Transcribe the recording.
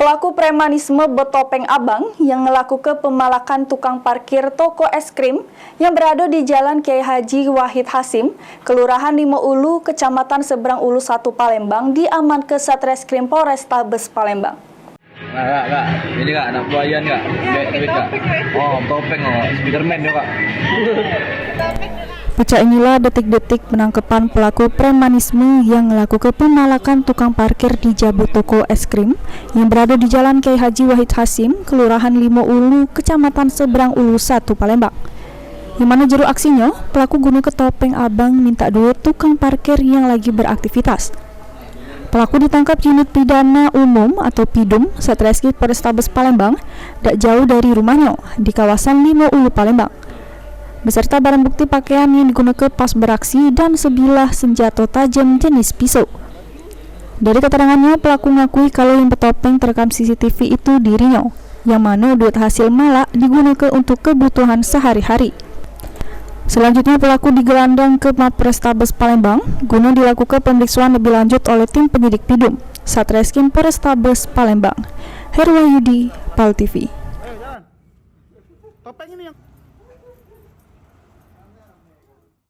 Pelaku premanisme bertopeng abang yang melakukan pemalakan tukang parkir toko es krim yang berada di Jalan Kiai Haji Wahid Hasim, Kelurahan Limo Ulu, Kecamatan Seberang Ulu 1 Palembang diamankan Satreskrim Polrestabes Palembang. Kak, ini kak, anak buayan kak, duit kak. Oh, topeng Spiderman ya kak. Pecah inilah detik-detik penangkapan pelaku premanisme yang melakukan pemalakan tukang parkir di jabu toko es krim yang berada di Jalan Kiai Haji Wahid Hasim, Kelurahan Limo Ulu, Kecamatan Seberang Ulu 1 Palembang. Yang mana juru aksinya, pelaku guna ketopeng abang minta duit tukang parkir yang lagi beraktivitas. Pelaku ditangkap unit pidana umum atau PIDUM Satreskrim Polrestabes Palembang tak jauh dari rumahnya di kawasan Limo Ulu Palembang, beserta barang bukti pakaian yang digunakan pas beraksi dan sebilah senjata tajam jenis pisau. Dari keterangannya, pelaku mengakui kalau yang bertopeng terekam CCTV itu dirinya, yang mana duit hasil malak digunakan untuk kebutuhan sehari-hari. Selanjutnya pelaku digelandang ke Mapolrestabes Palembang guna dilakukan pemeriksaan lebih lanjut oleh tim penyidik PIDUM Satreskrim Polrestabes Palembang. Herwayudi, PAL TV.